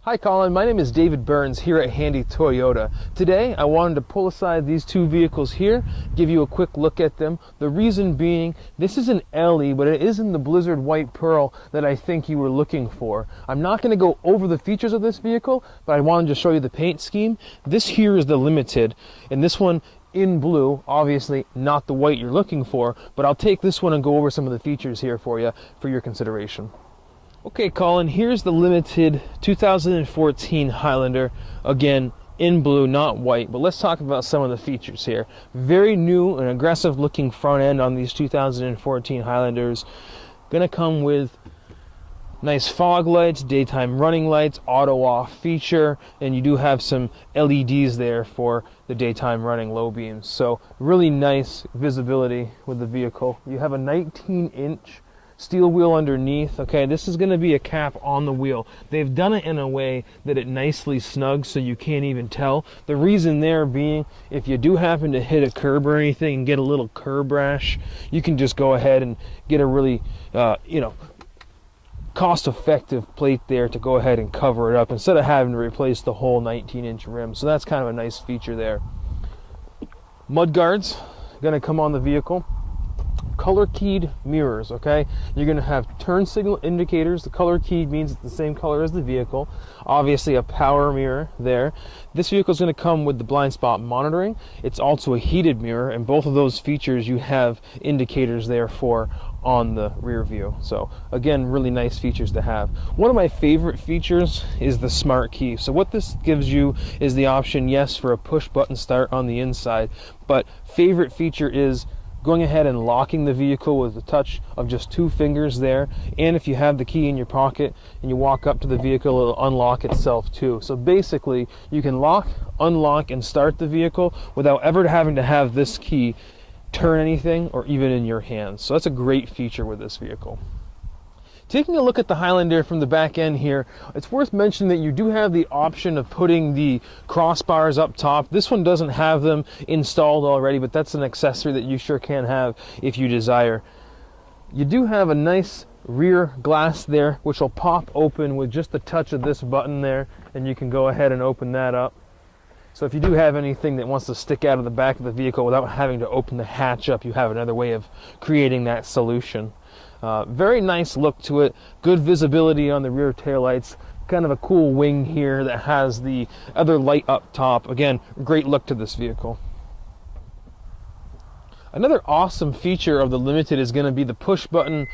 Hi Colin, my name is David Burns here at Handy Toyota. Today I wanted to pull aside these two vehicles here, give you a quick look at them. The reason being, this is an LE, but it isn't the Blizzard White Pearl that I think you were looking for. I'm not going to go over the features of this vehicle, but I wanted to show you the paint scheme. This here is the Limited, and this one in blue, obviously not the white you're looking for, but I'll take this one and go over some of the features here for you for your consideration. Okay, Colin, here's the Limited 2014 Highlander, again, in blue, not white, but let's talk about some of the features here. Very new and aggressive looking front end on these 2014 Highlanders. Gonna come with nice fog lights, daytime running lights, auto off feature, and you do have some LEDs there for the daytime running low beams. So really nice visibility with the vehicle. You have a 19-inch steel wheel underneath. Okay, this is going to be a cap on the wheel. They've done it in a way that it nicely snugs so you can't even tell. The reason there being, if you do happen to hit a curb or anything and get a little curb rash, you can just go ahead and get a really cost-effective plate there to go ahead and cover it up instead of having to replace the whole 19-inch rim. So that's kind of a nice feature there. Mud guards going to come on the vehicle. Color keyed mirrors. Okay, you're going to have turn signal indicators. The color keyed means it's the same color as the vehicle. Obviously a power mirror there. This vehicle is going to come with the blind spot monitoring. It's also a heated mirror, and both of those features you have indicators there for on the rear view. So again, really nice features to have. One of my favorite features is the smart key. So what this gives you is the option, yes, for a push button start on the inside, but favorite feature is going ahead and locking the vehicle with the touch of just 2 fingers there. And if you have the key in your pocket and you walk up to the vehicle, it'll unlock itself too. So basically you can lock, unlock, and start the vehicle without ever having to have this key turn anything or even in your hands. So that's a great feature with this vehicle. Taking a look at the Highlander from the back end here, it's worth mentioning that you do have the option of putting the crossbars up top. This one doesn't have them installed already, but that's an accessory that you sure can have if you desire. You do have a nice rear glass there, which will pop open with just the touch of this button there, and you can go ahead and open that up. So if you do have anything that wants to stick out of the back of the vehicle without having to open the hatch up, you have another way of creating that solution. Very nice look to it, good visibility on the rear taillights, kind of a cool wing here that has the other light up top. Again, great look to this vehicle. Another awesome feature of the Limited is going to be the push button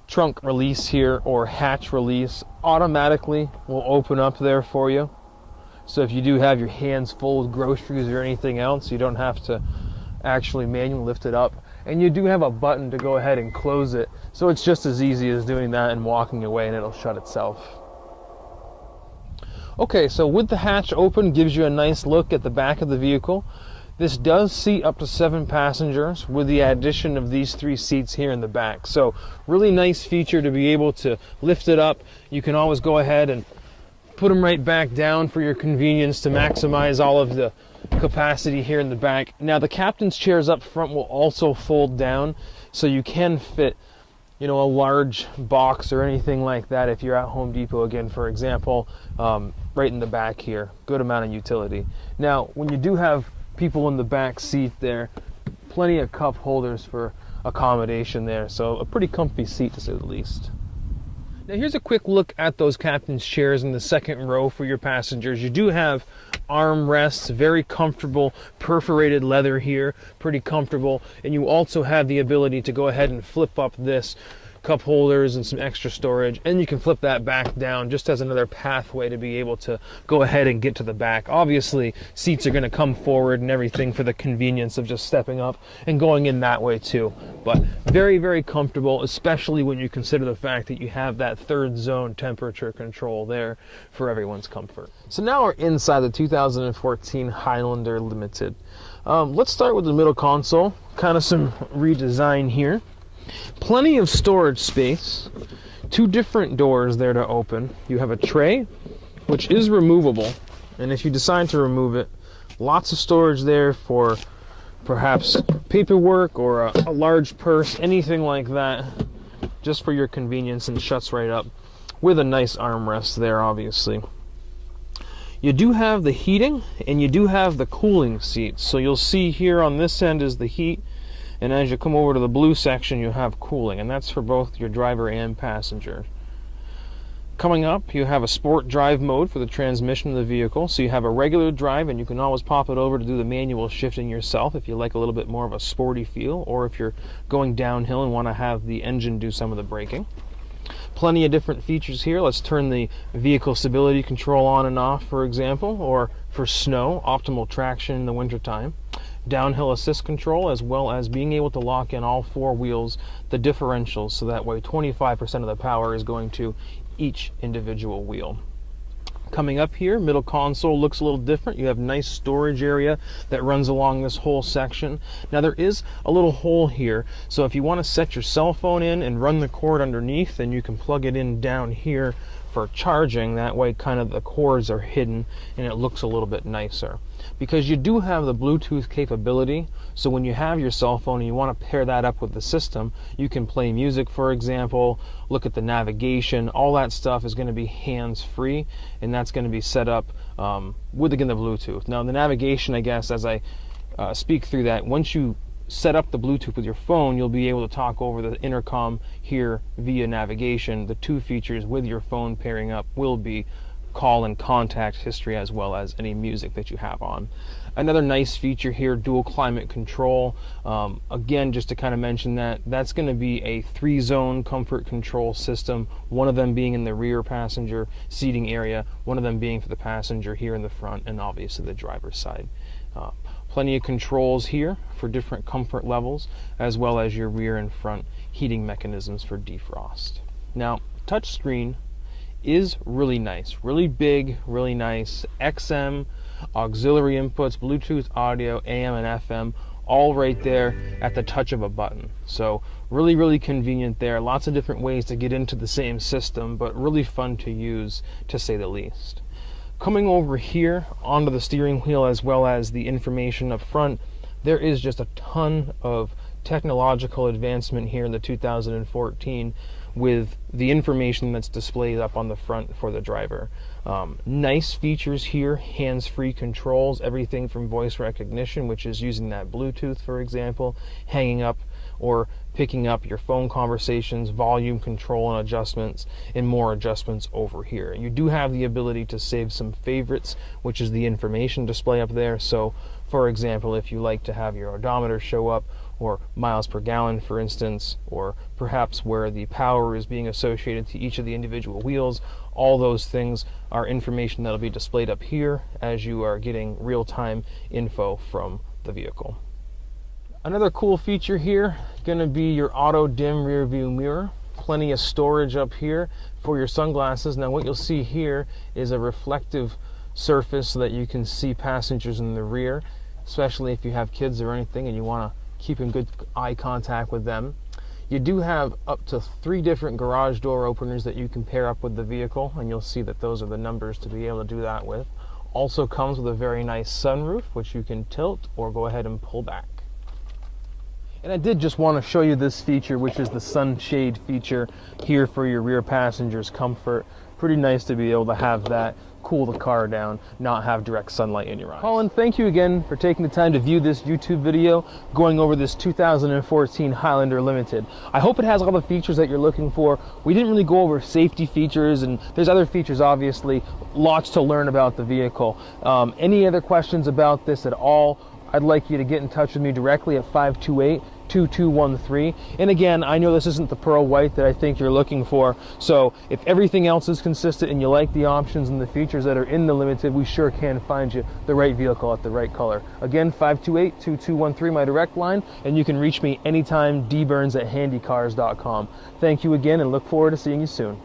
trunk release here, or hatch release. Automatically will open up there for you. So if you do have your hands full with groceries or anything else, you don't have to actually manually lift it up. And you do have a button to go ahead and close it, so it's just as easy as doing that and walking away, and it'll shut itself. Okay, so with the hatch open, gives you a nice look at the back of the vehicle. This does seat up to 7 passengers with the addition of these 3 seats here in the back. So really nice feature to be able to lift it up. You can always go ahead and put them right back down for your convenience to maximize all of the capacity here in the back. Now the captain's chairs up front will also fold down, so you can fit, a large box or anything like that if you're at Home Depot, again, for example, right in the back here. Good amount of utility. Now when you do have people in the back seat there, plenty of cup holders for accommodation there, so a pretty comfy seat to say the least. Now here's a quick look at those captain's chairs in the second row for your passengers. You do have armrests, very comfortable, perforated leather here, pretty comfortable, and you also have the ability to go ahead and flip up this cup holders and some extra storage, and you can flip that back down just as another pathway to be able to go ahead and get to the back. Obviously seats are going to come forward and everything for the convenience of just stepping up and going in that way too, but very, very comfortable, especially when you consider the fact that you have that 3rd zone temperature control there for everyone's comfort. So now we're inside the 2014 Highlander Limited. Let's start with the middle console, kind of some redesign here. Plenty of storage space, 2 different doors there to open. You have a tray, which is removable, and if you decide to remove it, lots of storage there for perhaps paperwork or a large purse, anything like that, just for your convenience, and shuts right up. with a nice armrest there, obviously. You do have the heating and you do have the cooling seats. So you'll see here on this end is the heat, and as you come over to the blue section you have cooling, and that's for both your driver and passenger. Coming up, you have a sport drive mode for the transmission of the vehicle. So you have a regular drive, and you can always pop it over to do the manual shifting yourself if you like a little bit more of a sporty feel, or if you're going downhill and want to have the engine do some of the braking. Plenty of different features here. Let's turn the vehicle stability control on and off, for example, or for snow, optimal traction in the wintertime. Downhill assist control, as well as being able to lock in all four wheels, the differentials, so that way 25% of the power is going to each individual wheel. Coming up here, middle console looks a little different. You have nice storage area that runs along this whole section. Now there is a little hole here, so if you want to set your cell phone in and run the cord underneath, then you can plug it in down here for charging. That way kind of the cords are hidden and it looks a little bit nicer. Because you do have the Bluetooth capability, so when you have your cell phone and you want to pair that up with the system, you can play music, for example, look at the navigation. All that stuff is going to be hands-free, and that's going to be set up with, again, the Bluetooth. Now the navigation, I guess, as I speak through that, once you set up the Bluetooth with your phone, you'll be able to talk over the intercom here via navigation. The two features with your phone pairing up will be call and contact history, as well as any music that you have on. Another nice feature here, dual climate control. Again, just to kind of mention that, that's going to be a 3-zone comfort control system, one of them being in the rear passenger seating area, one of them being for the passenger here in the front, and obviously the driver's side. Plenty of controls here for different comfort levels, as well as your rear and front heating mechanisms for defrost. Now, touchscreen is really nice, really big, really nice. XM, auxiliary inputs, Bluetooth audio, AM and FM, all right there at the touch of a button. So really, really convenient there. Lots of different ways to get into the same system, but really fun to use, to say the least. Coming over here onto the steering wheel, as well as the information up front, there is just a ton of technological advancement here in the 2014 with the information that's displayed up on the front for the driver. Nice features here, hands-free controls, everything from voice recognition, which is using that Bluetooth, for example, hanging up or picking up your phone conversations, volume control and adjustments, and more adjustments over here. You do have the ability to save some favorites, which is the information display up there. So, for example, if you like to have your odometer show up, or miles per gallon, for instance, or perhaps where the power is being associated to each of the individual wheels, all those things are information that'll be displayed up here as you are getting real-time info from the vehicle. Another cool feature here, going to be your auto dim rear view mirror. Plenty of storage up here for your sunglasses. Now what you'll see here is a reflective surface so that you can see passengers in the rear, especially if you have kids or anything and you want to keep in good eye contact with them. You do have up to 3 different garage door openers that you can pair up with the vehicle, and you'll see that those are the numbers to be able to do that with. Also comes with a very nice sunroof, which you can tilt or go ahead and pull back. And I did just want to show you this feature, which is the sunshade feature here for your rear passengers' comfort. Pretty nice to be able to have that, cool the car down, not have direct sunlight in your eyes. Colin, thank you again for taking the time to view this YouTube video going over this 2014 Highlander Limited. I hope it has all the features that you're looking for. We didn't really go over safety features, and there's other features, obviously, lots to learn about the vehicle. Any other questions about this at all, I'd like you to get in touch with me directly at 528-2213. And again, I know this isn't the pearl white that I think you're looking for, so if everything else is consistent and you like the options and the features that are in the Limited, we sure can find you the right vehicle at the right color. Again, 528-2213, my direct line, and you can reach me anytime, dburns@handycars.com. Thank you again, and look forward to seeing you soon.